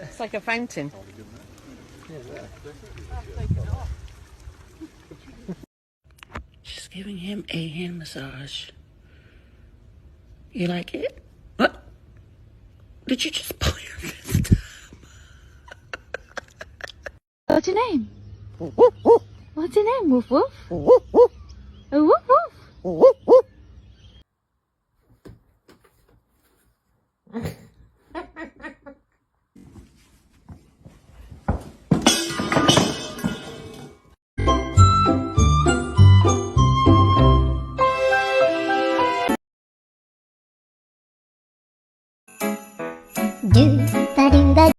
It's like a fountain. Just giving him a hand massage. You like it? What? Did you just pull your fist? What's your name? What's your name? Woof woof? Woof woof? Woof woof?